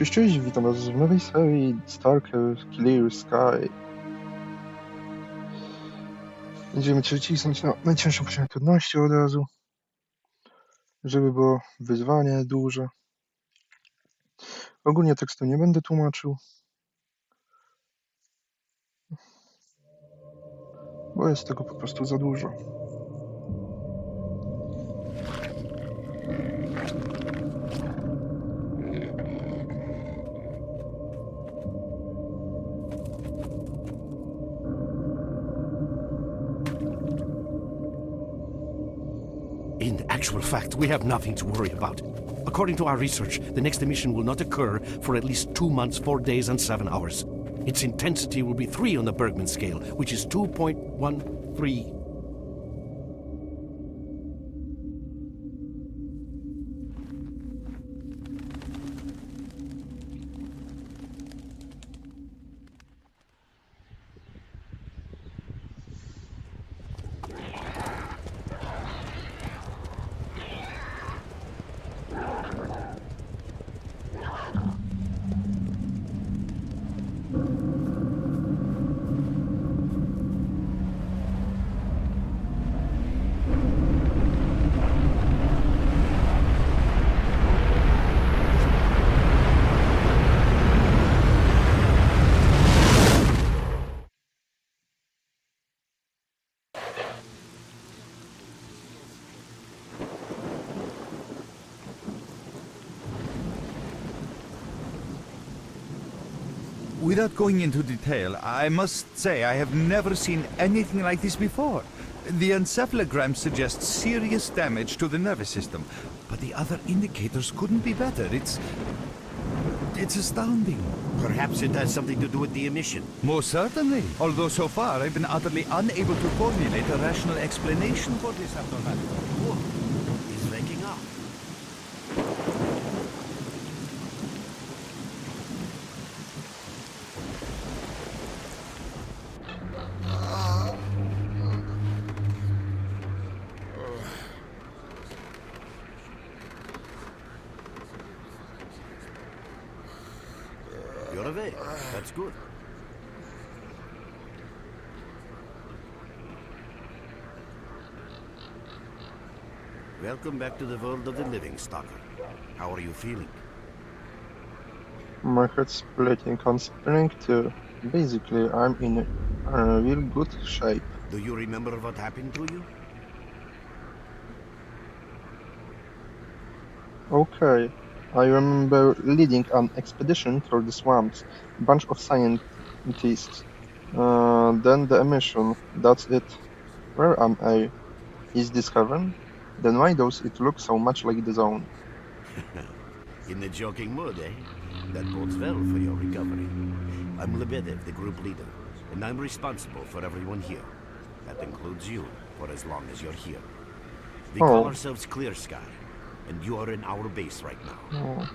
Cześć, witam was w nowej serii S.T.A.L.K.E.R Sky. Będziemy cisnąć na najcięższą poziomie trudności od razu, żeby było wyzwanie duże. Ogólnie tekstu nie będę tłumaczył, bo jest tego po prostu za dużo. In actual fact, we have nothing to worry about. According to our research, the next emission will not occur for at least 2 months, 4 days, and 7 hours. Its intensity will be 3 on the Bergman scale, which is 2.13. Without going into detail, I must say I have never seen anything like this before. The encephalogram suggests serious damage to the nervous system, but the other indicators couldn't be better. It's astounding. Perhaps it has something to do with the emission. Most certainly. Although so far I've been utterly unable to formulate a rational explanation for this abnormality. Whoa, he's waking up. You're awake. That's good. Welcome back to the world of the living, Stalker. How are you feeling? My head's splitting on spring too. Basically, I'm in a real good shape. Do you remember what happened to you? Okay, I remember leading an expedition through the swamps, a bunch of scientists. Then the emission, that's it. Where am I? Is this heaven? Then why does it look so much like the zone? In the joking mood, eh? That bodes well for your recovery. I'm Lebedev, the group leader, and I'm responsible for everyone here. That includes you, for as long as you're here. We call ourselves Clear Sky, and you are in our base right now.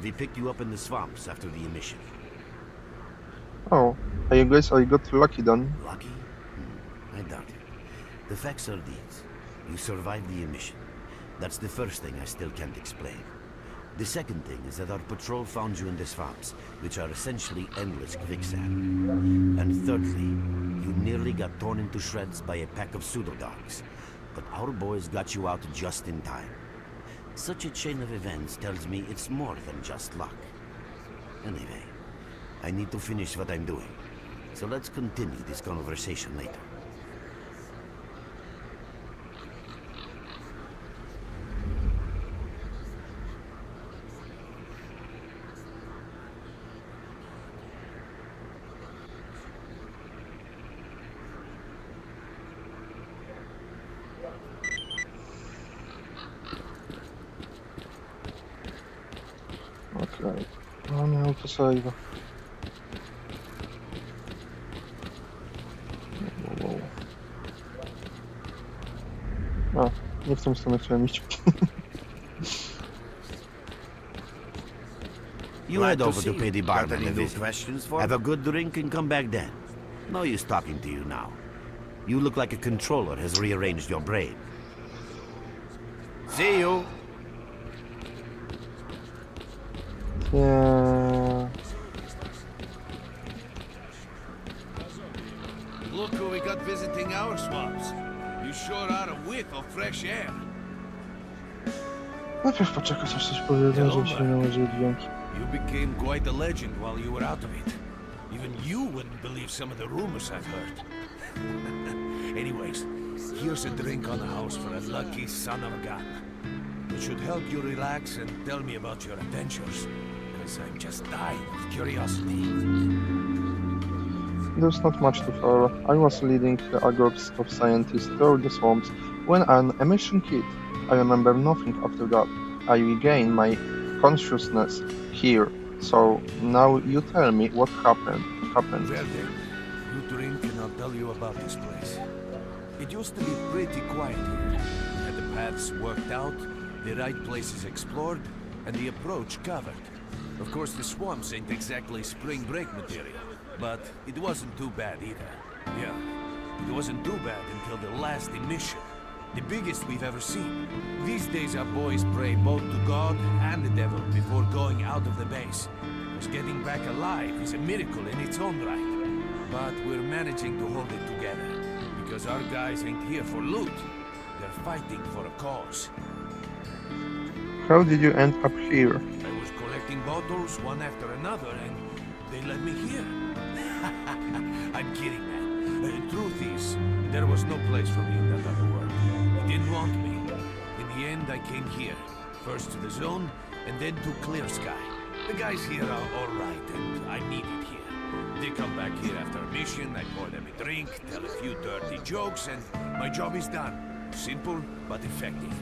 We picked you up in the swamps after the emission. Oh, I guess I got lucky then. Lucky? I doubt it. The facts are these. You survived the emission. That's the first thing I still can't explain. The second thing is that our patrol found you in the swamps, which are essentially endless quicksand. And thirdly, you nearly got torn into shreds by a pack of pseudo-dogs. But our boys got you out just in time. Such a chain of events tells me it's more than just luck. Anyway, I need to finish what I'm doing. So let's continue this conversation later. Okej, mamy autosave. A, nie w tą stronę chciałem iść. You head over to pay the barman a visit. Have a good drink and come back then. No use talking to you now. You look like a controller has rearranged your brain. See you! Nie. about visiting our swamps? You sure are a whiff of fresh air. Najpierw poczekać, aż coś powiedzą, żeby się nie nałożyły dźwięki. You became quite a legend while you were out of it. Even you wouldn't believe some of the rumors I've heard. Anyways, here's a drink on the house for a lucky son of a gun. It should help you relax and tell me about your adventures, because I'm just dying of curiosity. There's not much to tell. I was leading a group of scientists through the swamps when an emission hit. I remember nothing after that. I regained my consciousness here. So now you tell me what happened. Well then, you drink and I'll tell you about this place. It used to be pretty quiet here. We had the paths worked out, the right places explored, and the approach covered. Of course, the swamps ain't exactly spring break material, but it wasn't too bad either. Yeah, it wasn't too bad until the last emission. The biggest we've ever seen. These days our boys pray both to God and the devil before going out of the base. Because getting back alive is a miracle in its own right. But we're managing to hold it together. Because our guys ain't here for loot. They're fighting for a cause. How did you end up here? I was collecting bottles one after another and they led me here. I'm kidding, man. The truth is, there was no place for me in that other world. They didn't want me. In the end, I came here. First to the zone, and then to Clear-Sky. The guys here are alright, and I'm needed here. They come back here after a mission, I pour them a drink, tell a few dirty jokes, and my job is done. Simple, but effective.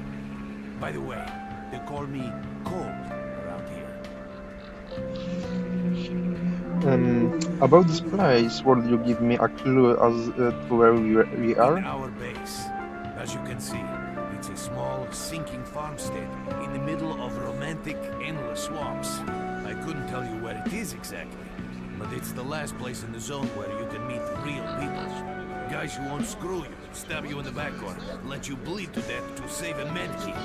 By the way, they call me Cold around here. About this place, would you give me a clue as to where we are? In our base. As you can see, it's a small, sinking farmstead in the middle of romantic, endless swamps. I couldn't tell you where it is exactly, but it's the last place in the zone where you can meet real people. Guys who won't screw you, stab you in the back, or let you bleed to death to save a medkit.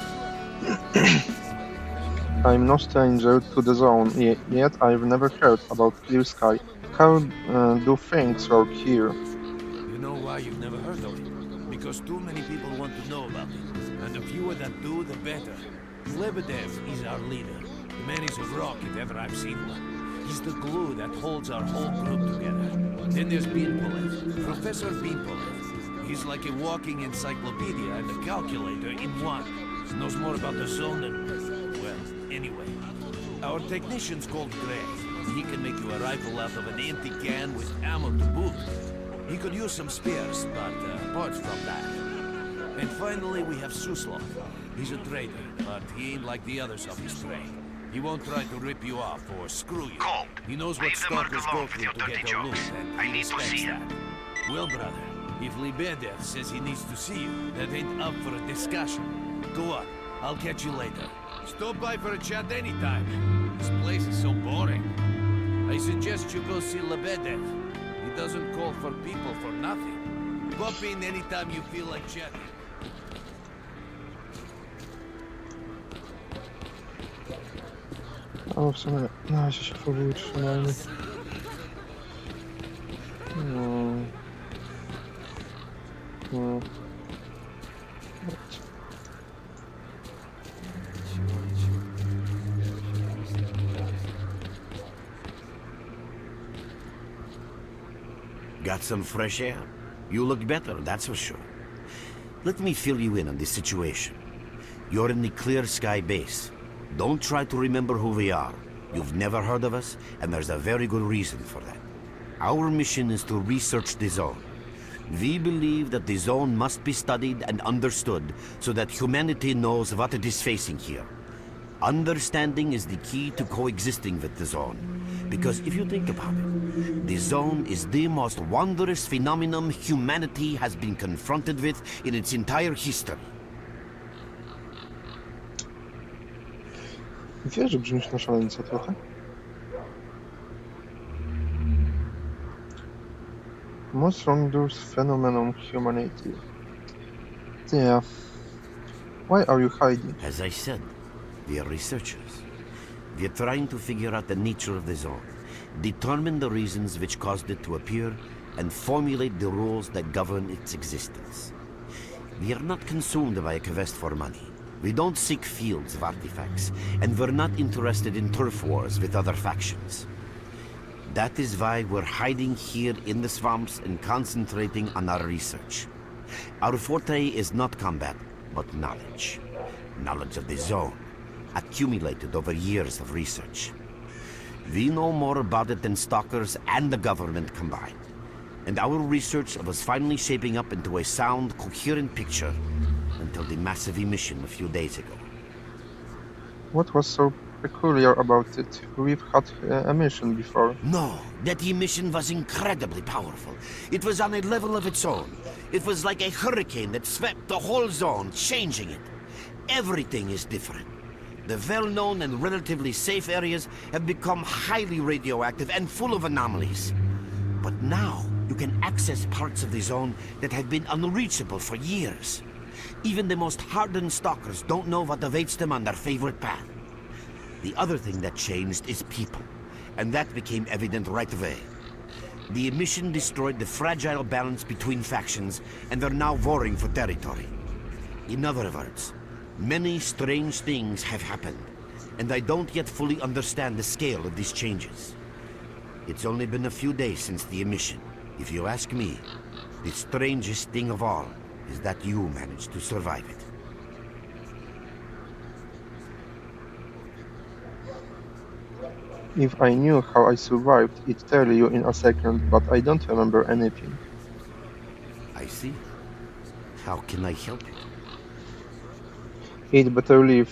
I'm no stranger to the zone, yet I've never heard about Clear-Sky. How do things work here? You know why you've never heard of it? Because too many people want to know about it, and the fewer that do, the better. Lebedev is our leader. The man is a rock if ever I've seen one. He's the glue that holds our whole group together. Then there's Beanpolev, Professor Beanpolev. He's like a walking encyclopedia and a calculator in one. He knows more about the zone than... well, anyway. Our technician's called Gray. He can make you a rifle out of an empty can with ammo to boot. He could use some spares, but apart from that. And finally, we have Suslov. He's a trader, but he ain't like the others of his trade. He won't try to rip you off or screw you. He knows what stalkers go through to get their loot, and he respects that. Well, brother, if Lebedev says he needs to see you, that ain't up for a discussion. Go on, I'll catch you later. Stop by for a chat anytime. This place is so boring. I suggest you go see Lebedev. He doesn't call for people for nothing. Pop in anytime you feel like chatting. O, w sumie na razie się fabuły trzymajmy. Got some fresh air? You look better, that's for sure. Let me fill you in on the situation. You're in the Clear-Sky base. Don't try to remember who we are. You've never heard of us, and there's a very good reason for that. Our mission is to research the zone. We believe that the zone must be studied and understood so that humanity knows what it is facing here. Understanding is the key to coexisting with the zone. Because if you think about it, the zone is the most wondrous phenomenon humanity has been confronted with in its entire history. Wiesz, że brzmisz na szaleńca trochę? Most wondrous phenomenon humanity. Yeah. Why are you hiding? As I said, we are researchers. We are trying to figure out the nature of the zone, determine the reasons which caused it to appear, and formulate the rules that govern its existence. We are not consumed by a quest for money. We don't seek fields of artifacts, and we're not interested in turf wars with other factions. That is why we're hiding here in the swamps and concentrating on our research. Our forte is not combat, but knowledge. Knowledge of the zone, accumulated over years of research. We know more about it than stalkers and the government combined. And our research was finally shaping up into a sound, coherent picture until the massive emission a few days ago. What was so peculiar about it? We've had a mission before. No, that emission was incredibly powerful. It was on a level of its own. It was like a hurricane that swept the whole zone, changing it. Everything is different. The well-known and relatively safe areas have become highly radioactive and full of anomalies. But now, you can access parts of the zone that have been unreachable for years. Even the most hardened stalkers don't know what awaits them on their favorite path. The other thing that changed is people, and that became evident right away. The emission destroyed the fragile balance between factions, and they're now warring for territory. In other words, many strange things have happened, and I don't yet fully understand the scale of these changes. It's only been a few days since the emission. If you ask me, the strangest thing of all is that you managed to survive it. If I knew how I survived, I'd tell you in a second, but I don't remember anything. I see. How can I help you? I'd better leave.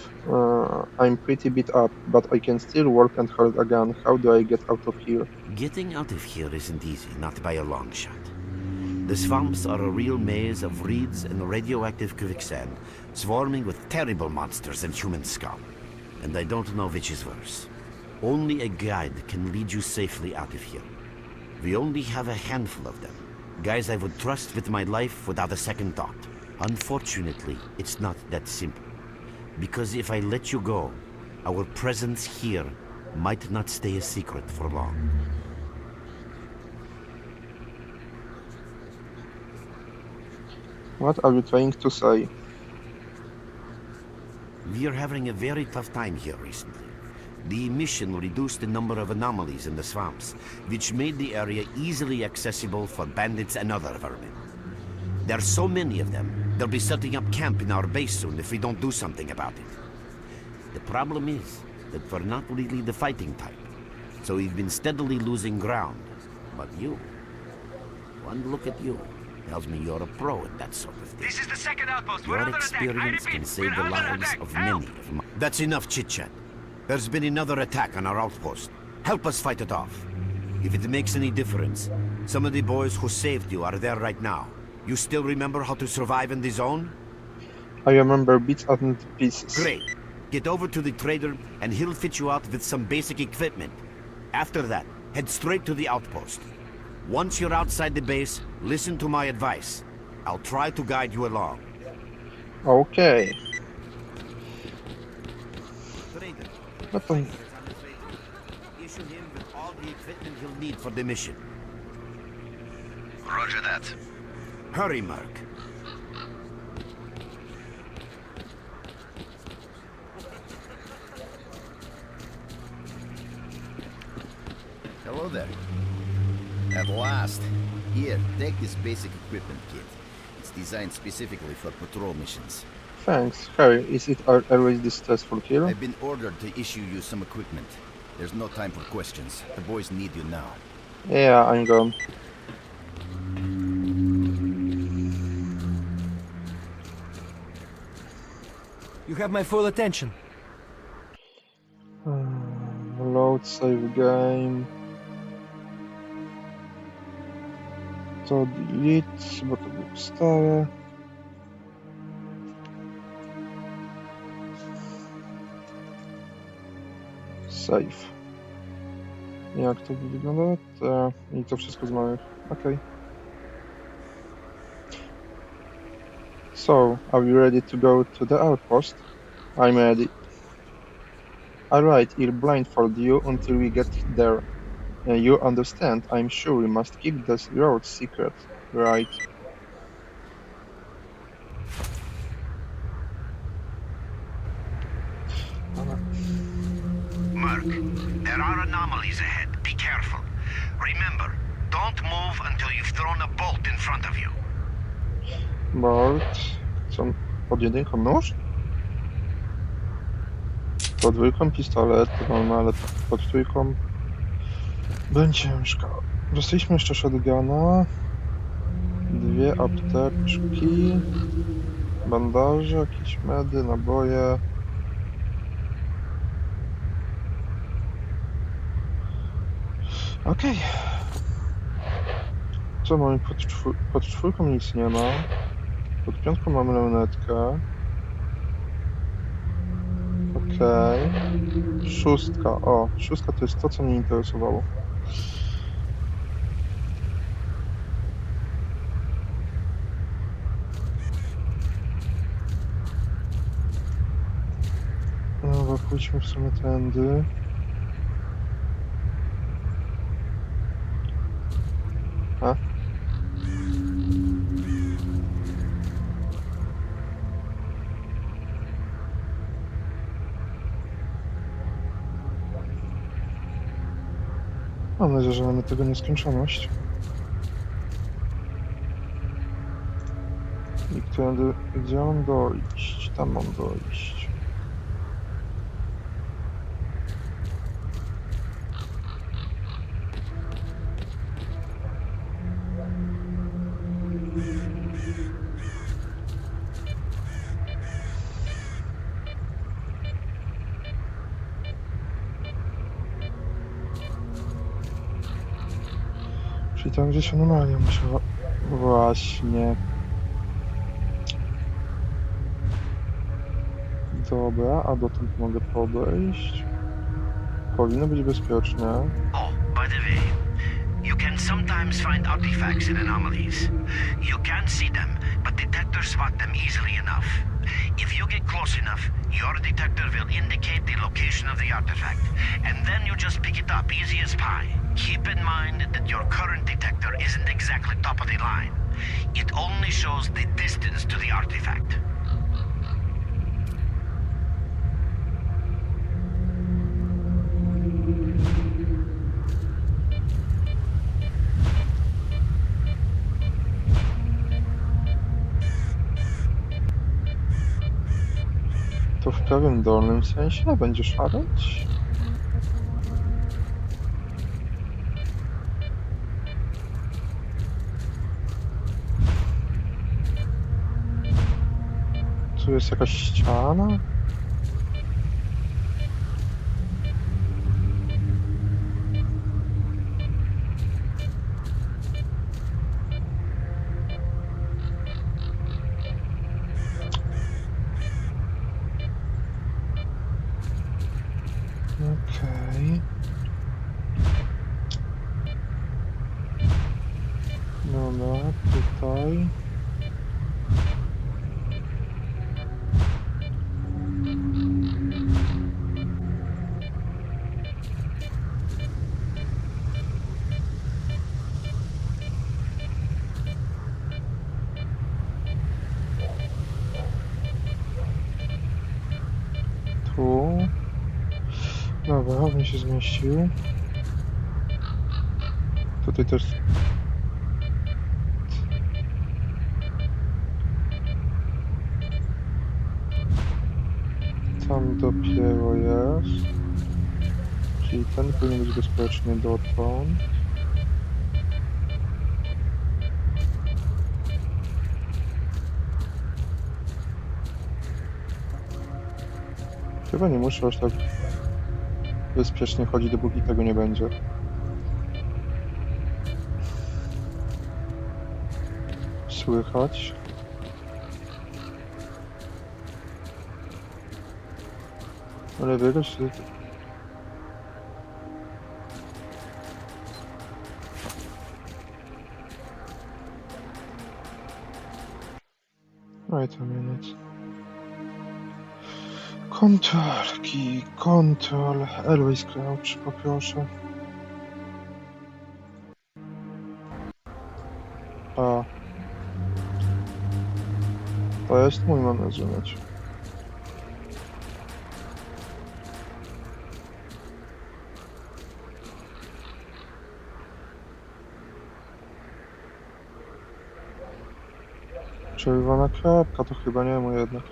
I'm pretty beat up, but I can still work and hold a gun. How do I get out of here? Getting out of here isn't easy, not by a long shot. The swamps are a real maze of reeds and radioactive quicksand, swarming with terrible monsters and human scum. And I don't know which is worse. Only a guide can lead you safely out of here. We only have a handful of them. Guys I would trust with my life without a second thought. Unfortunately, it's not that simple. Because if I let you go, our presence here might not stay a secret for long. What are you trying to say? We are having a very tough time here recently. The emission reduced the number of anomalies in the swamps, which made the area easily accessible for bandits and other vermin. There are so many of them, they'll be setting up camp in our base soon if we don't do something about it. The problem is that we're not really the fighting type, so we've been steadily losing ground. But you, one look at you, tells me you're a pro at that sort of thing. This is the second outpost. We're Your under attack. I experience repeat, can we're save the under lives attack. of Help! many of my... That's enough chit-chat. There's been another attack on our outpost. Help us fight it off. If it makes any difference, some of the boys who saved you are there right now. You still remember how to survive in the zone? I remember bits and pieces. Great. Get over to the trader and he'll fit you out with some basic equipment. After that, head straight to the outpost. Once you're outside the base, listen to my advice. I'll try to guide you along. Okay. Trader, No to... issue him with all the equipment he'll need for the mission. Roger that. Hurry, Merc. Hello there. At last. Here, take this basic equipment kit. It's designed specifically for patrol missions. Thanks. Harry, is it always this stressful here? I've been ordered to issue you some equipment. There's no time for questions. The boys need you now. Yeah, I'm gone. You have my full attention. Load, save game. To delete, bo to było stare. Save. Jak to wygląda? I to wszystko z małych. Okay. So, are you ready to go to the outpost? I'm ready. Alright, I'll blindfold you until we get there. You understand, I'm sure you must keep this road secret, right? Merc, there are anomalies ahead. Be careful. Remember, don't move until you've thrown a bolt in front of you. Bolt. Co? Pod jedynką nóż? Pod dwójką pistolet, wolno, ale pod trójką będzie ciężko. Dostaliśmy jeszcze shotguna, 2 apteczki, bandaże, jakieś medy, naboje. Okej. Co mamy pod czwórką? Nic nie ma. Pod piątką mamy lunetkę. Okej. Szóstka. O, szóstka to jest to, co mnie interesowało. Dobra, pójdźmy w sumie tędy. A? Mam nadzieję, że mamy tego nieskończoność. I którędy... Gdzie mam dojść? Tam mam dojść. Czyli tam gdzieś anomalia musiała... Właśnie. Dobra, a dotąd mogę podejść. Powinno być bezpiecznie. Oh, by the way, you can sometimes find artifacts in anomalies. You can't see them, but detectors spot them easily enough. If you get close enough, your detector will indicate the location of the artifact, and then you just pick it up easy as pie. Keep in mind that your current detector isn't exactly top of the line. It only shows the distance to the artifact. To w prawym dolnym sensie będzie szareć? Tu jest jakaś ściana? Okej. Dobra, tutaj. Tu. Dobra, on się zmieścił. Tutaj też... Tam dopiero jest. Czyli ten powinien być bezpiecznie dotąd. Chyba nie muszę aż tak bezpiecznie chodzić, dopóki tego nie będzie. Słychać. Ale wiesz, wait a minute. Control key, control, always crouch, poproszę. To jest mój moment, żeby mieć. Czerwona kropka to chyba nie mój jednak.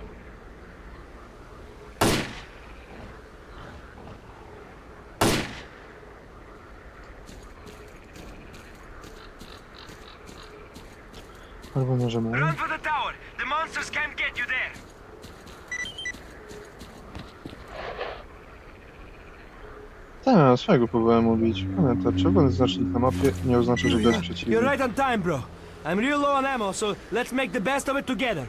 Albo może mój. Run for the tower! The monsters can't get you there! Tak, swojego próbowałem ubić. Pamiętaj, czerwony znacznik na mapie nie oznacza, że to jest You're przeciwnik. right on time, bro. I'm real low on ammo, so let's make the best of it together.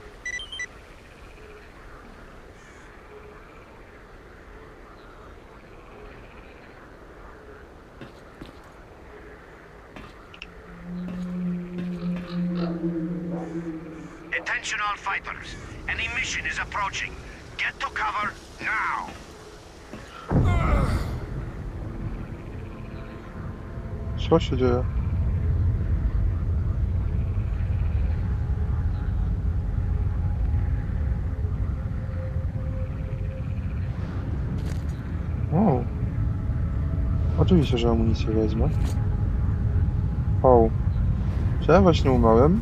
Attention all fighters. An emission is approaching. Get to cover now. Co się dzieje? O. Oczywiście, że amunicję wezmę. O. Czy ja właśnie umarłem?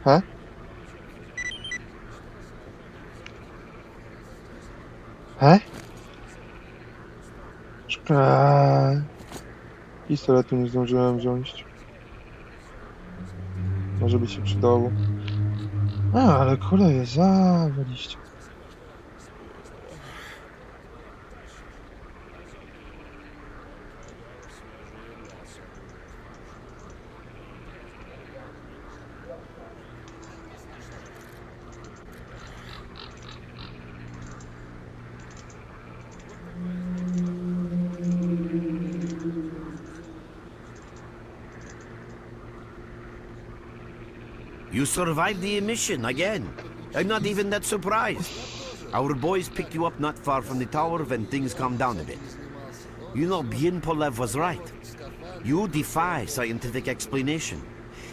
He? He? Pistoletu nie zdążyłem wziąć. Może by się przydało. Ale koleje zawaliście. You survived the emission again. I'm not even that surprised. Our boys picked you up not far from the tower when things calmed down a bit. You know, Bien Polev was right. You defy scientific explanation.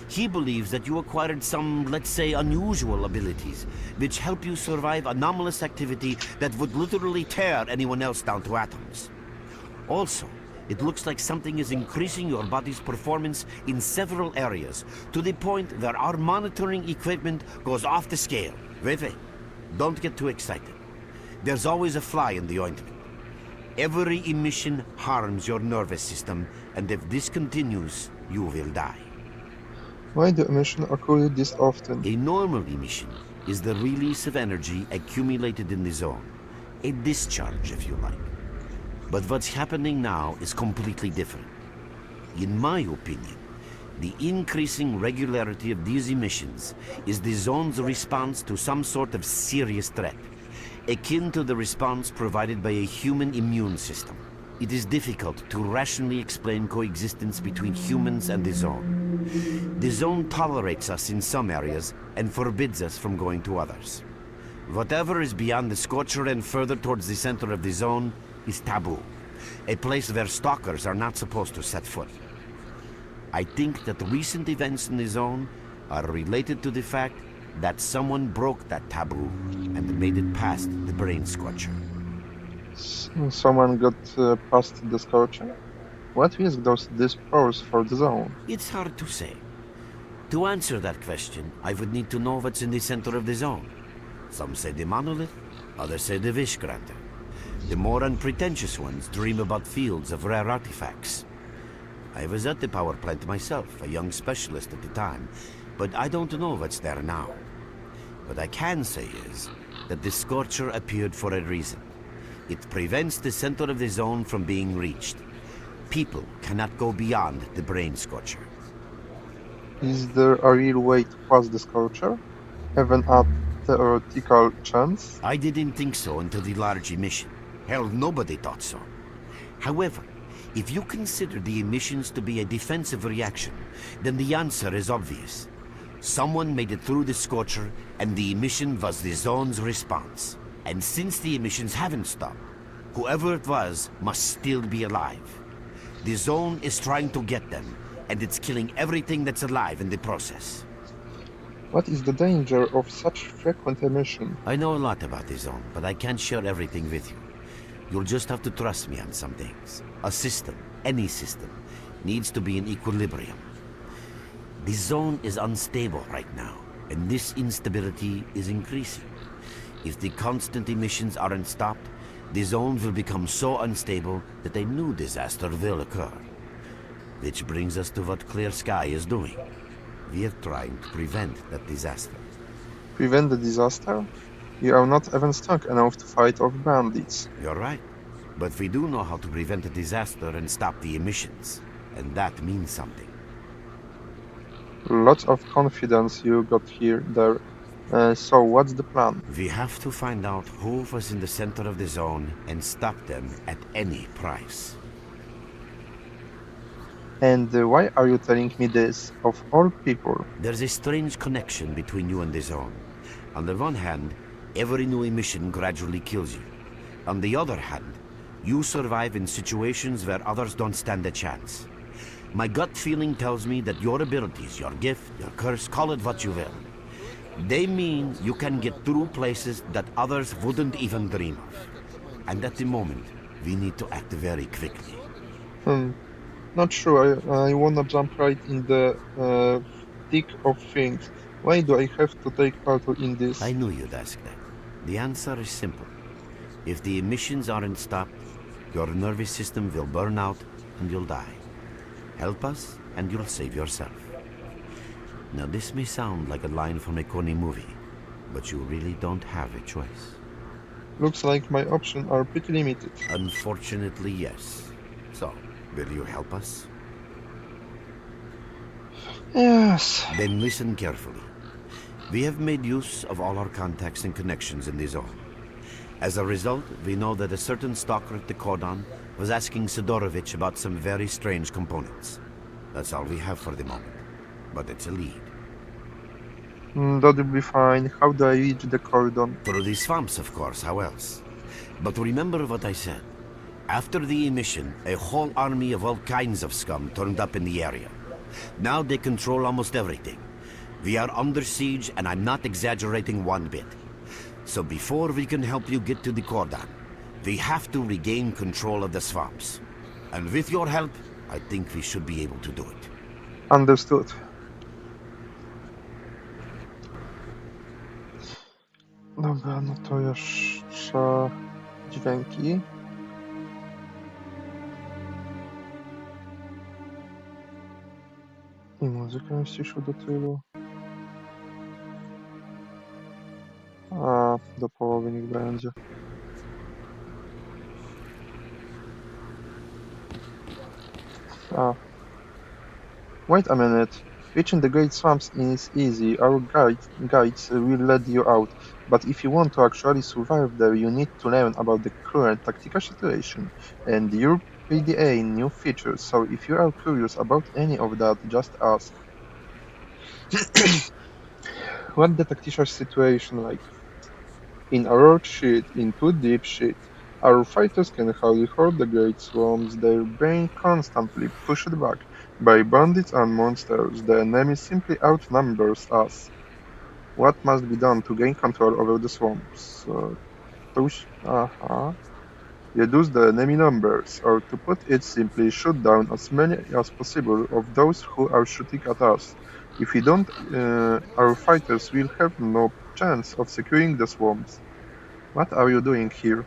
He believes that you acquired some, let's say, unusual abilities, which help you survive anomalous activity that would literally tear anyone else down to atoms. Also, it looks like something is increasing your body's performance in several areas, to the point where our monitoring equipment goes off the scale. Wait, don't get too excited. There's always a fly in the ointment. Every emission harms your nervous system, and if this continues, you will die. Why the emission occurred this often? A normal emission is the release of energy accumulated in the zone. A discharge, if you like. But what's happening now is completely different. In my opinion, the increasing regularity of these emissions is the zone's response to some sort of serious threat, akin to the response provided by a human immune system. It is difficult to rationally explain coexistence between humans and the zone. The zone tolerates us in some areas and forbids us from going to others. Whatever is beyond the Scorcher and further towards the center of the zone is taboo, a place where stalkers are not supposed to set foot. I think that recent events in the zone are related to the fact that someone broke that taboo and made it past the brain scorcher. Someone got past the scorcher? What risk does this pose for the zone? It's hard to say. To answer that question, I would need to know what's in the center of the zone. Some say the monolith, others say the wish granter. The more unpretentious ones dream about fields of rare artifacts. I was at the power plant myself, a young specialist at the time, but I don't know what's there now. What I can say is that the Scorcher appeared for a reason. It prevents the center of the zone from being reached. People cannot go beyond the brain scorcher. Is there a real way to pass the scorcher? Even a theoretical chance? I didn't think so until the large emission. Hell, nobody thought so. However, if you consider the emissions to be a defensive reaction, then the answer is obvious. Someone made it through the Scorcher, and the emission was the zone's response. And since the emissions haven't stopped, Whoever it was must still be alive. The zone is trying to get them, and it's killing everything that's alive in the process. What is the danger of such frequent emission? I know a lot about the zone, but I can't share everything with you. You'll just have to trust me on some things. A system, any system, needs to be in equilibrium. The zone is unstable right now, and this instability is increasing. If the constant emissions aren't stopped, the zone will become so unstable that a new disaster will occur. Which brings us to what S.T.A.L.K.E.R is doing. We're trying to prevent that disaster. Prevent the disaster? We are not even strong enough to fight off bandits. You're right. But we do know how to prevent a disaster and stop the emissions. And that means something. Lots of confidence you got here, there. So what's the plan? We have to find out who was in the center of the zone and stop them at any price. And why are you telling me this, of all people? There's a strange connection between you and the zone. On the one hand, every new emission gradually kills you. On the other hand, you survive in situations where others don't stand a chance. My gut feeling tells me that your abilities, your gift, your curse, call it what you will, they mean you can get through places that others wouldn't even dream of. And at the moment, we need to act very quickly. Not sure. I wanna jump right in the thick of things. Why do I have to take part in this? I knew you'd ask that. The answer is simple. If the emissions aren't stopped, your nervous system will burn out and you'll die. Help us and you'll save yourself. Now this may sound like a line from a corny movie, but you really don't have a choice. Looks like my options are pretty limited. Unfortunately, yes. So, will you help us? Yes. Then listen carefully. We have made use of all our contacts and connections in the zone. As a result, we know that a certain stalker at the cordon was asking Sidorovich about some very strange components. That's all we have for the moment. But it's a lead. That'll be fine. How do I reach the cordon? Through the swamps, of course, how else? But remember what I said. After the emission, a whole army of all kinds of scum turned up in the area. Now they control almost everything. We are under siege, and I'm not exaggerating one bit. So before we can help you get to the cordon, we have to regain control of the swamps. And with your help, I think we should be able to do it. Understood. Dobra, no to jeszcze dźwięki. I muzykę ściszył do tyłu. A, do połowy niech będzie. Wait a minute. Reaching the Great Swamps is easy. Our guides will lead you out. But if you want to actually survive there, you need to learn about the current tactical situation and your PDA new features. So if you are curious about any of that, just ask. What the tactical situation like? In a road shit, in too deep shit. Our fighters can hardly hold the great swamps, their being constantly pushed back by bandits and monsters. The enemy simply outnumbers us. What must be done to gain control over the swamps? Reduce the enemy numbers, or to put it simply, shoot down as many as possible of those who are shooting at us. If we don't, our fighters will have no chance of securing the swamps. What are you doing here?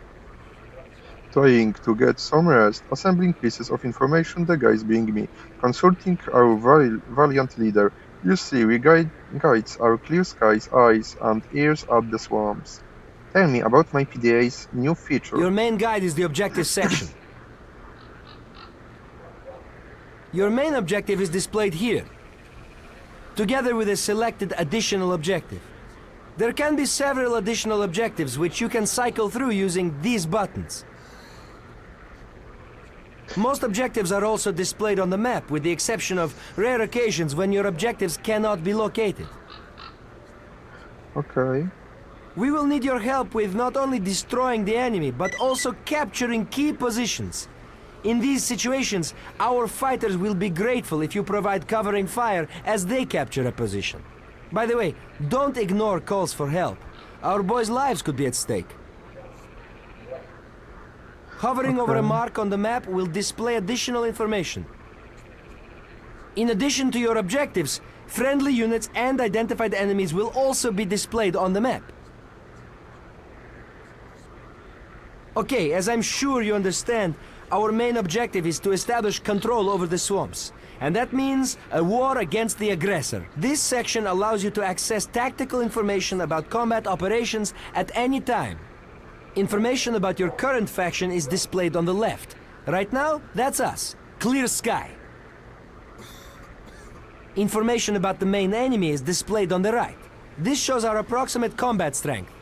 Trying to get some rest, assembling pieces of information, the guys being me, consulting our valiant leader. You see, we guides our clear skies, eyes, and ears at the swamps. Tell me about my PDA's new feature. Your main guide is the objective section. Your main objective is displayed here, together with a selected additional objective. There can be several additional objectives which you can cycle through using these buttons. Most objectives are also displayed on the map, with the exception of rare occasions when your objectives cannot be located. Okay. We will need your help with not only destroying the enemy, but also capturing key positions. In these situations, our fighters will be grateful if you provide covering fire as they capture a position. By the way, don't ignore calls for help. Our boys' lives could be at stake. Hovering over a mark on the map will display additional information. In addition to your objectives, friendly units and identified enemies will also be displayed on the map. Okay, as I'm sure you understand, our main objective is to establish control over the swamps. And that means a war against the aggressor. This section allows you to access tactical information about combat operations at any time. Information about your current faction is displayed on the left. Right now, that's us. Clear sky. Information about the main enemy is displayed on the right. This shows our approximate combat strength.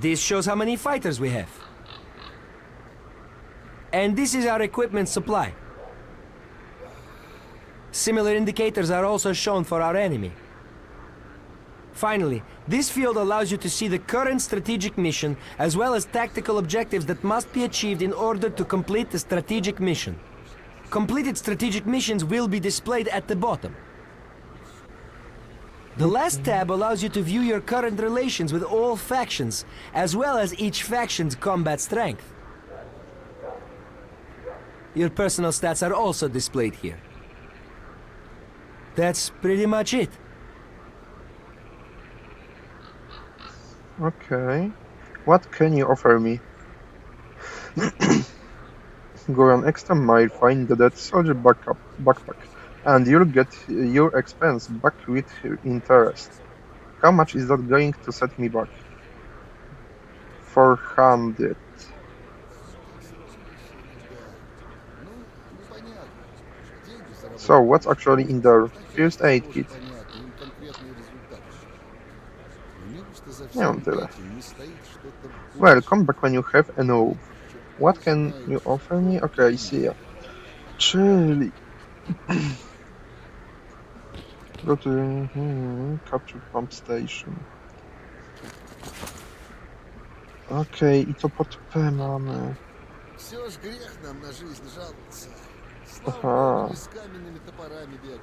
This shows how many fighters we have. And this is our equipment supply. Similar indicators are also shown for our enemy. Finally, this field allows you to see the current strategic mission as well as tactical objectives that must be achieved in order to complete the strategic mission. Completed strategic missions will be displayed at the bottom. The last tab allows you to view your current relations with all factions, as well as each faction's combat strength. Your personal stats are also displayed here. That's pretty much it. Okay. What can you offer me? Go an extra mile, find the dead soldier backpack, and you'll get your expense back with interest. How much is that going to set me back? 400. So, what's actually in there? First aid kit. Nie mam tyle. Well, come back when you have enough. What can you offer me? Okay, see ya. Czyli... Go to... capture pump station. Okej, i to pod P mamy. Все ж грех нам на жизнь жаловаться. Aha. С каменными топорами бегаем.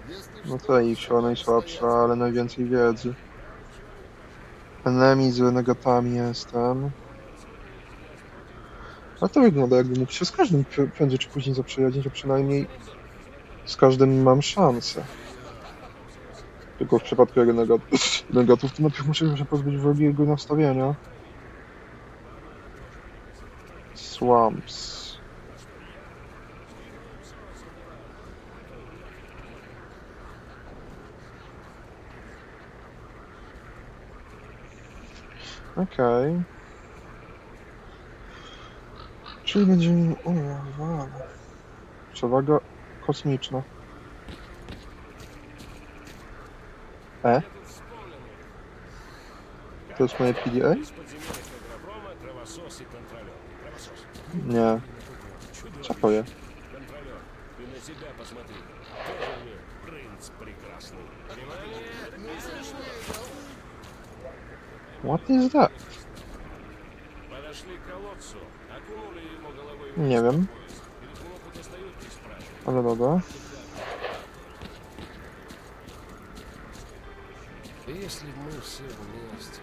Если No что, to ich siła najsłabsza, ale najwięcej wiedzy. Enemy z renegatami jestem. A to wygląda, jakby mógł się z każdym prędzej czy później zaprzyjaźnić, a przynajmniej z każdym mam szansę. Tylko w przypadku renegatów to najpierw muszę się pozbyć wrogiego nastawienia. Swamps. Okej. Czyli będziemy... O, wow. Przewaga kosmiczna. To jest moje PDA? Nie. Co to jest? What is that? Nie wiem. Ale dobra. Если мы все вместе.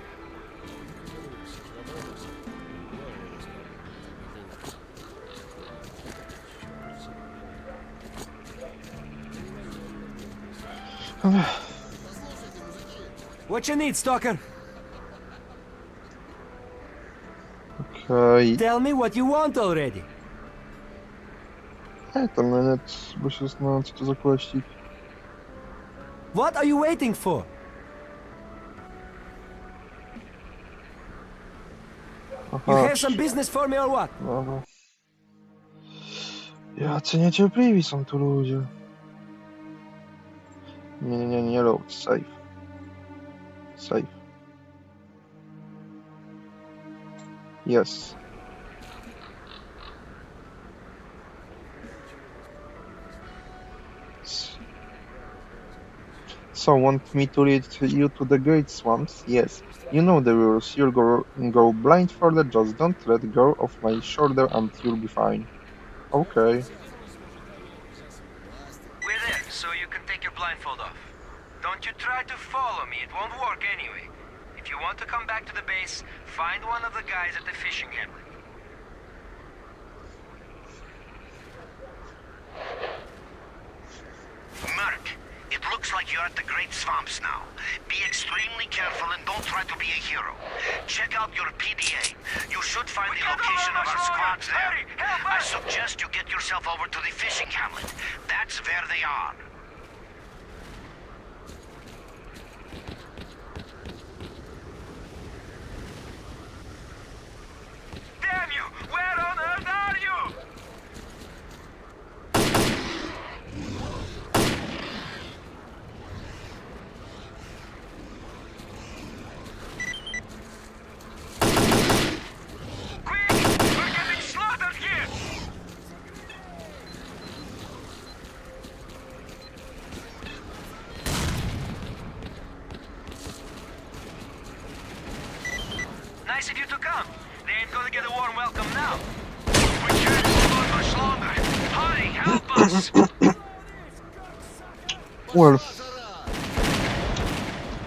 What you need, Stalker? Okej. Tell me what you want already. To minute, bo się zastanawiam, co to za questik. What are you waiting for? You Aha, have some business for me or what? dobra. Jacy niecierpliwi są tu ludzie. Nie load, save. Save. Yes. So, want me to lead you to the great swamps? Yes. You know the rules. You'll go blindfolded, just don't let go of my shoulder and you'll be fine. Okay. We're there, so you can take your blindfold off. Don't you try to follow me, it won't work anyway. If you want to come back to the base, find one of the guys at the fishing hamlet. Merc, it looks like you're at the Great Swamps now. Be extremely careful and don't try to be a hero. Check out your PDA. You should find the location of our squads there. I suggest you get yourself over to the fishing hamlet. That's where they are. Damn you! Where on earth are you? Quick! We're getting slaughtered here! Nice of you to come. They ain't gonna get a warm welcome now. We can't hold on much longer. Hurry, help us! Well,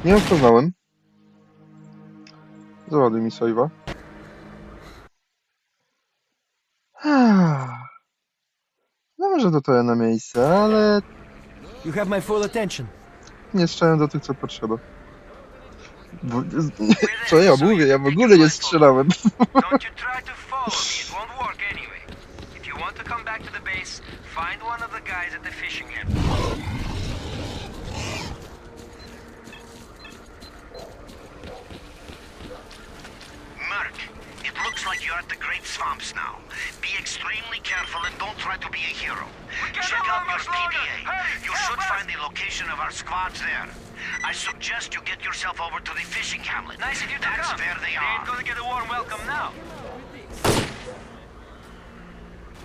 nie rozpoznałem. Załaduj mi save'a. No może to tyle na miejsce, ale You have my full attention. nie strzelałem do tych, co potrzeba. Co ja mówię? Ja w ogóle nie strzelałem. Don't you try to follow me, it won't work anyway. If you want to come back to the base, find one of the guys at the fishing hamlet. Merc, it looks like you're at the Great Swamps now. Be extremely careful and don't try to be a hero. Check out your PDA. You should find the location of our squads there. I suggest you get yourself over to the fishing hamlet. Nice of you to That's come. where they They ain't are. gonna get a warm welcome now.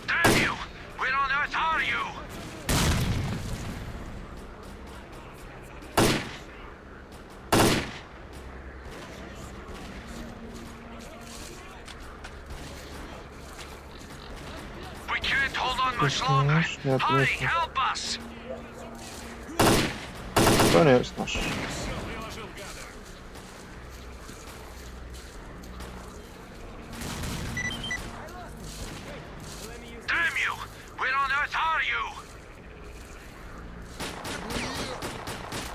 Damn you! Where on earth are you? We can't hold on much longer. Nie, to nie Hurry, jest nasz. help us! To nie jest nasz. Damn you! Where on earth are you?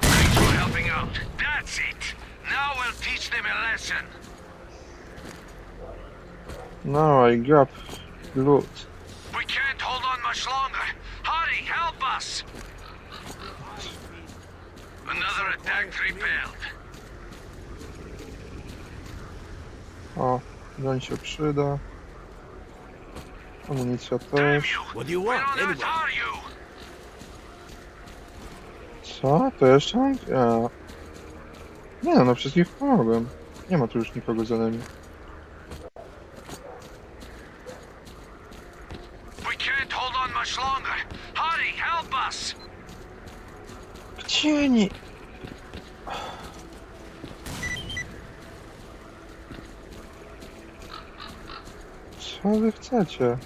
Thanks for helping out. That's it. Now we'll teach them a lesson. No, I grab loot. We can't hold on much longer. Hurry, help us! Another attack repelled. O, broń się przyda. Amunicja Damn też. you! What do you Where want, on earth anyway? are you? Co? To jeszcze mam? Ja... Nie no, wszystkich pomogłem. Nie ma tu już nikogo za nami. We can't hold on much longer. Hurry, help us! Gdzie oni? Co wy chcecie?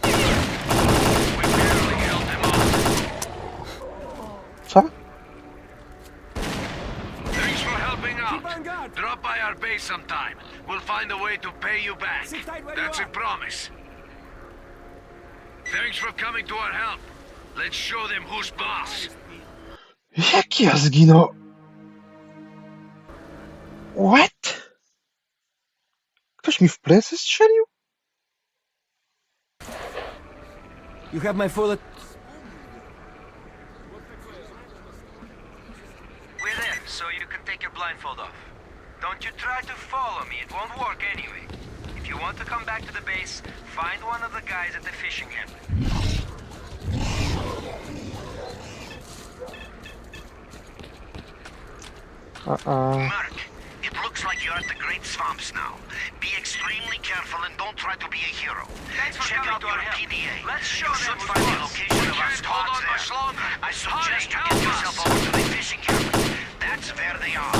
We barely held them off. Co? Thanks for helping out. Drop by our base sometime. We'll find a way to pay you back. That's a promise. Thanks for coming to our help. Let's show them who's boss. Jak ja zginął? What? Ktoś mi w plecy strzelił? You have my full We're there, so you can take your blindfold off. Don't you try to follow me, it won't work anyway. If you want to come back to the base, find one of the guys at the fishing hamlet. Merc, it looks like you're at the Great Swamps now. Be Be extremely careful and don't try to be a hero. Check out your PDA. Let's show You should find the location of our stocks there. I suggest you get yourself over to the fishing cabin. That's where they are.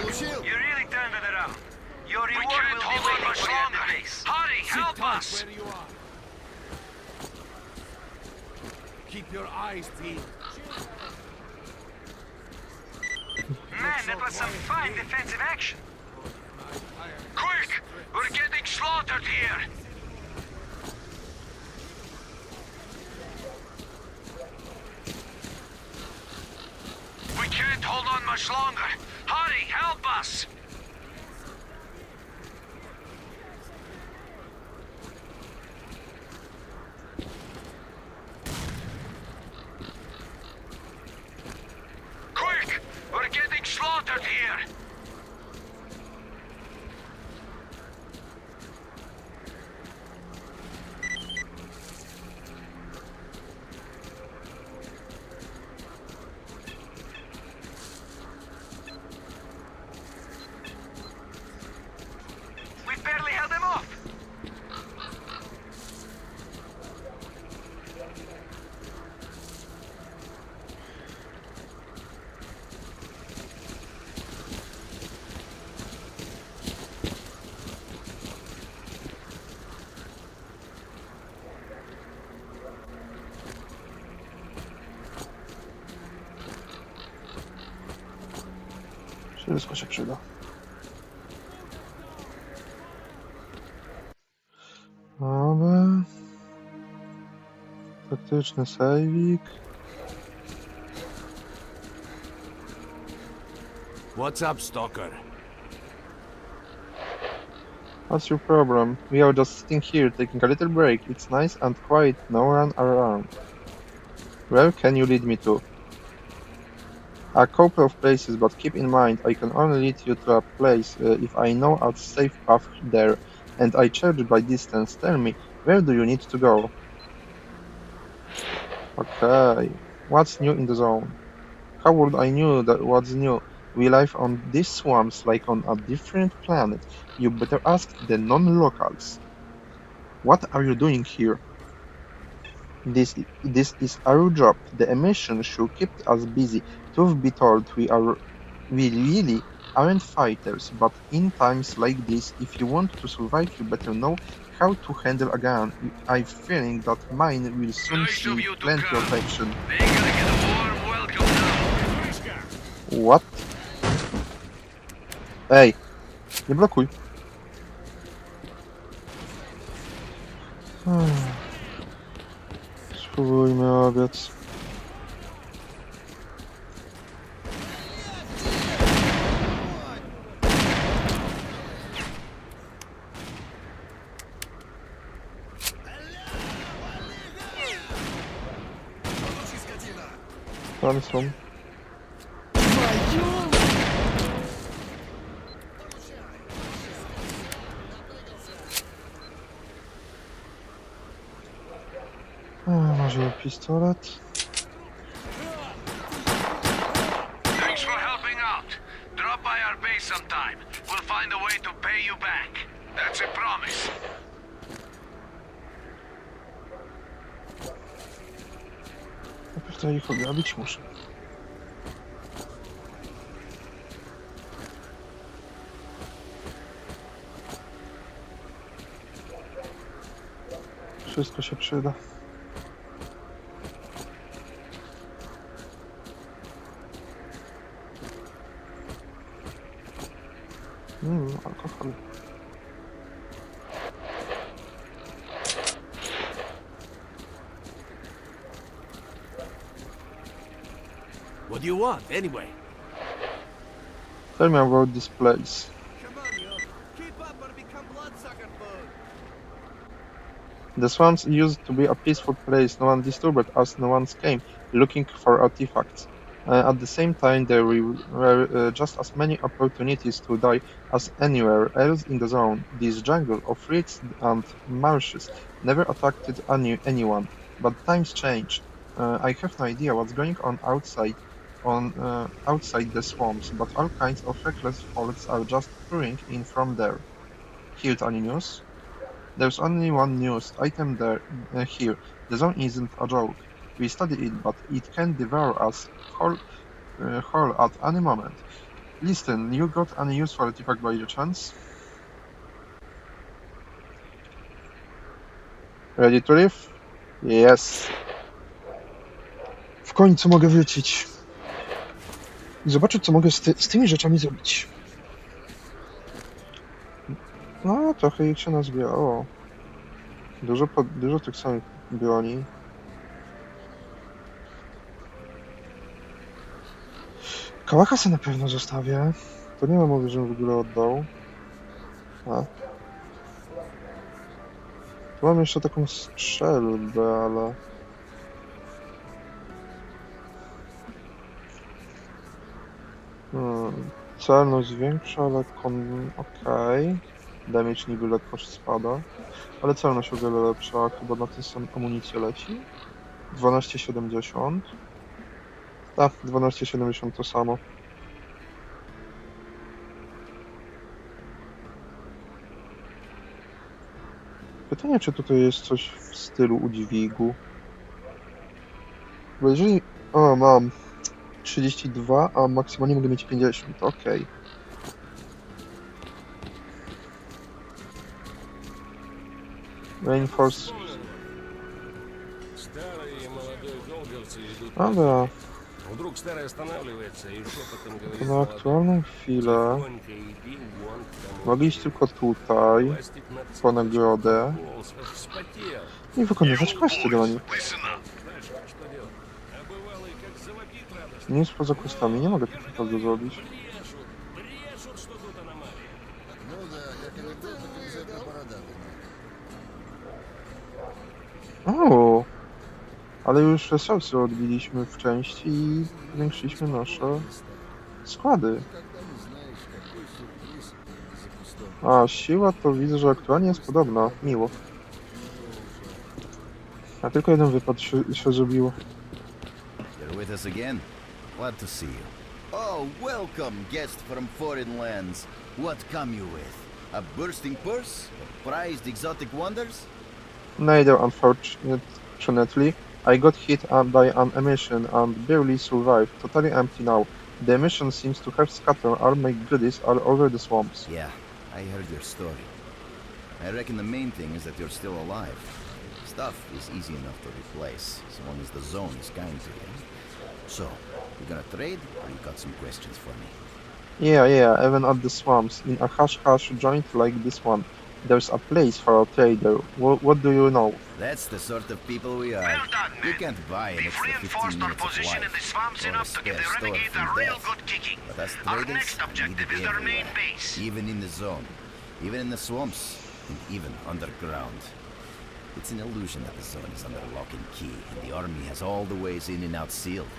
Получил? You really turned it around. Your reward will be waiting for you at the base. Hurry, help us! Where you are. Keep your eyes peeled. Man, that was some fine defensive action. Quick! We're getting slaughtered here! We can't hold on much longer. Hurry, help us! Quick! We're getting slaughtered here! We barely held them off. Wszystko się przyda. Dobra. Taktyczny sejwik. What's up, Stalker? What's your problem? We are just sitting here taking a little break. It's nice and quiet, no one around. Where can you lead me to? A couple of places, but keep in mind I can only lead you to a place if I know a safe path there, and I judge by distance. Tell me, where do you need to go? Okay, what's new in the zone? How would I know that what's new? We live on these swamps like on a different planet. You better ask the non-locals. What are you doing here? This is our job. The emission should keep us busy. Truth be told, we really aren't fighters, but in times like this, if you want to survive, you better know how to handle a gun. I'm feeling that mine will soon Nice of see you to plenty come. of action. They gotta get a warm welcome now. What? Ej, nie blokuj. Spróbujmy obiec. Tam są. Może pistolet? Thanks for helping out. Drop by our base sometime. We'll find a way to pay you back. That's a promise. Najpierw to ich ograbić muszę. Wszystko się przyda. Alkohol. What do you want, anyway? Tell me about this place. Come on, yo. Keep up or become bloodsucker food. The swamps used to be a peaceful place. No one disturbed us, no one came looking for artifacts. At the same time, there were just as many opportunities to die as anywhere else in the zone. This jungle of reeds and marshes never attracted anyone, but times changed. I have no idea what's going on outside the swamps, but all kinds of reckless folks are just pouring in from there. Heard any news? There's only one news item here. The zone isn't a joke. We study it, but it can devour us whole at any moment. Listen, you got any use for artifact by the chance? Ready to leave? Yes. W końcu mogę wrócić. I zobaczyć, co mogę z tymi rzeczami zrobić. No, trochę ich się nazbierało. Dużo tych samych broni. Kałacha sobie na pewno zostawię. To nie ma mowy, żebym w ogóle oddał. A. Tu mam jeszcze taką strzelbę, ale... Celność większa, ale okej. Damage niby lekko spada. Ale celność o wiele lepsza. Chyba na tym samym amunicję leci. 12,70. Tak, 12,70 to samo. Pytanie, czy tutaj jest coś w stylu udźwigu. Bo jeżeli... O, mam 32, a maksymalnie mogę mieć 50. Okej. Reinforce. Dobra. To na aktualną chwilę mogę iść tylko tutaj, po nagrodę i wykonywać questy do nich. Nic poza questami, nie mogę tak naprawdę zrobić. Ну да, как анекдот, обязательно бородатый. O, ale już resursy odbiliśmy w części i zwiększyliśmy nasze składy. Никогда не знаешь, какой сюрприз за кустом. A siła to widzę, że aktualnie jest podobna. Miło. A tylko jeden wypad się zrobiło. You're with us again? Glad to see you. Oh, welcome, guest from foreign lands. What come you with? A bursting purse? Prized exotic wonders? Neither, unfortunately. I got hit by an emission and barely survived. Totally empty now. The emission seems to have scattered all my goodies all over the swamps. Yeah, I heard your story. I reckon the main thing is that you're still alive. Stuff is easy enough to replace, as long as the zone is kind to you. So, you gonna trade, or you got some questions for me? Yeah, even at the swamps, in a hush-hush joint like this one, there's a place for a trader. What do you know? That's the sort of people we are. Well done, You man. can't buy an We've extra 15 reinforced our minutes of position in life, the swamps or a enough to give spare the store renegade from a real death. good kicking. But us Our traders next are objective needed is their main everywhere, base. even in the zone, even in the swamps, and even underground. It's an illusion that the zone is under lock and key, and the army has all the ways in and out sealed.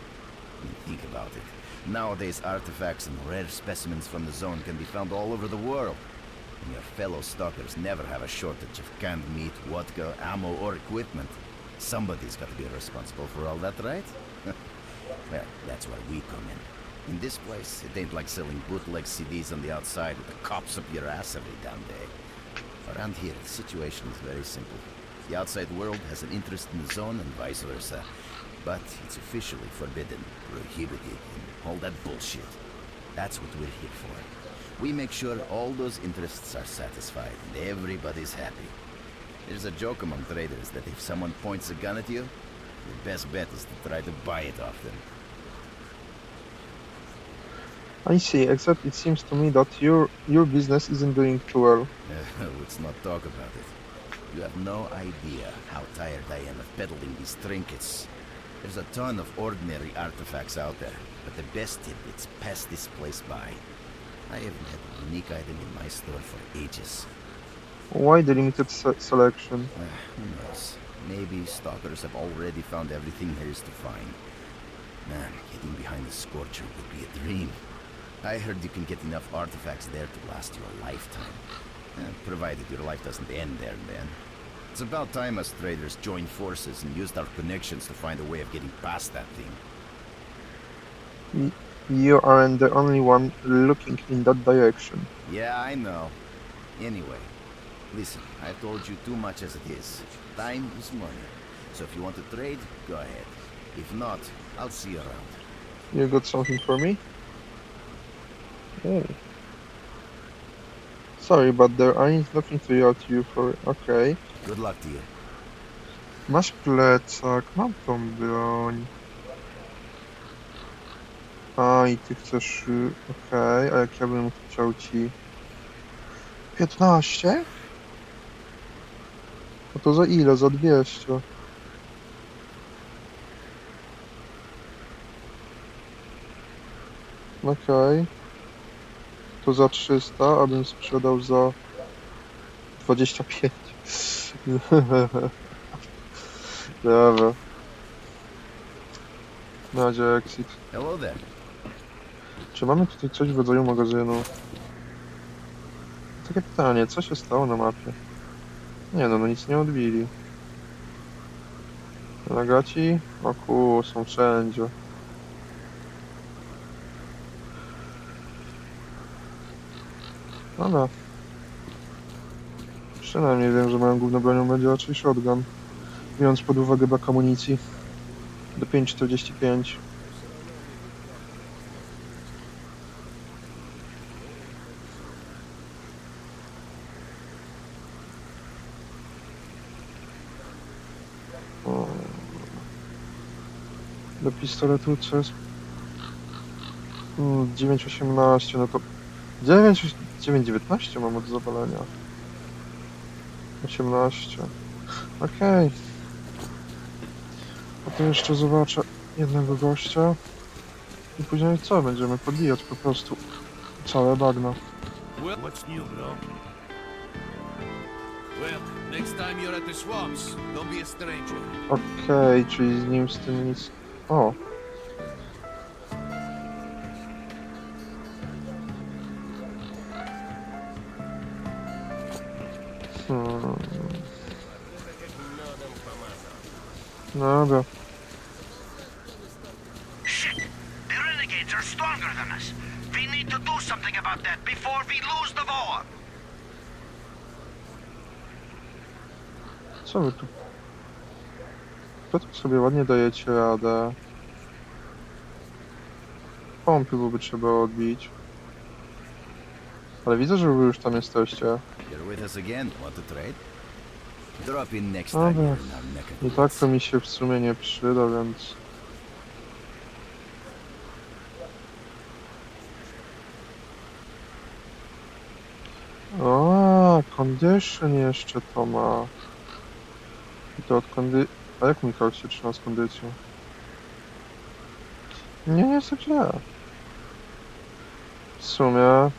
I mean, think about it. Nowadays, artifacts and rare specimens from the zone can be found all over the world. And your fellow stalkers never have a shortage of canned meat, vodka, ammo, or equipment. Somebody's got to be responsible for all that, right? Well, that's where we come in. In this place, it ain't like selling bootleg CDs on the outside with the cops up your ass every damn day. Around here, the situation is very simple. The outside world has an interest in the zone and vice versa. But it's officially forbidden, prohibited, and all that bullshit. That's what we're here for. We make sure all those interests are satisfied and everybody's happy. There's a joke among traders that if someone points a gun at you, your best bet is to try to buy it off them. I see, except it seems to me that your business isn't doing too well. Let's not talk about it. You have no idea how tired I am of peddling these trinkets. There's a ton of ordinary artifacts out there, but the best tidbits pass this place by. I haven't had a unique item in my store for ages. Why the limited selection? Who knows? Maybe stalkers have already found everything there is to find. Man, getting behind the Scorcher would be a dream. I heard you can get enough artifacts there to last you a lifetime. Provided your life doesn't end there and then. It's about time us traders joined forces and used our connections to find a way of getting past that thing. You aren't the only one looking in that direction. Yeah, I know. Anyway, listen, I've told you too much as it is. Time is money. So if you want to trade, go ahead. If not, I'll see you around. You got something for me? Oh. Sorry, but there ain't nothing to yell at you for. Okay. Good luck to you. Masz plecak, mam tą broń. A, i ty chcesz... Okej, a jak ja bym chciał ci... 15? No to za ile? Za 200. Okej. To za 300, a bym sprzedał za 25. Dobra. Na razie exit. Hello there. Czy mamy tutaj coś w rodzaju magazynu? Takie pytanie, co się stało na mapie? Nie no, nic nie odbili. Nagaci? O kur, są wszędzie. Dobra. Przynajmniej wiem, że moją główną bronią będzie raczej shotgun. Biorąc pod uwagę brak amunicji. Do 5,45. Do pistoletu co jest? 9,18, no to 9,19 mam od zapalenia. 18. Okej. Potem jeszcze zobaczę jednego gościa. I później co? Będziemy podbijać po prostu całe bagno. Well, what's new, bro? Well, next time you're at the swamps, don't be a stranger. Okej, czyli z nim z tym nic... O! Dobra. Shit! The renegades are stronger than us. We need to do something about that before we lose the war. Co wy tu? To tak sobie ładnie dajecie radę. Pompy byłoby trzeba odbić. Ale widzę, że wy już tam jesteście. You're with us again. Want to trade? Drop in next time Dobra. you're in our neck of the I tak woods. to mi się w sumie nie przyda, więc... O, condition jeszcze to ma. I to od A jak Michał się trzyma z kondycją? Nie jest tak źle. W sumie...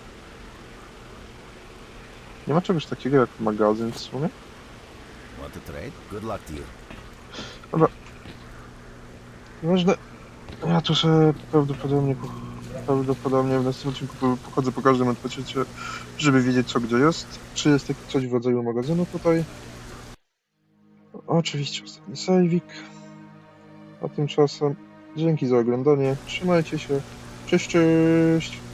Nie ma czegoś takiego jak magazyn w sumie? Want to trade? Good luck to you. Dobra. Ważne. Ja tu sobie prawdopodobnie w następnym odcinku pochodzę po każdym odpatrzecie, żeby wiedzieć co gdzie jest. Czy jest taki coś w rodzaju magazynu tutaj? Oczywiście ostatni sejwik. A tymczasem dzięki za oglądanie. Trzymajcie się. Cześć, cześć!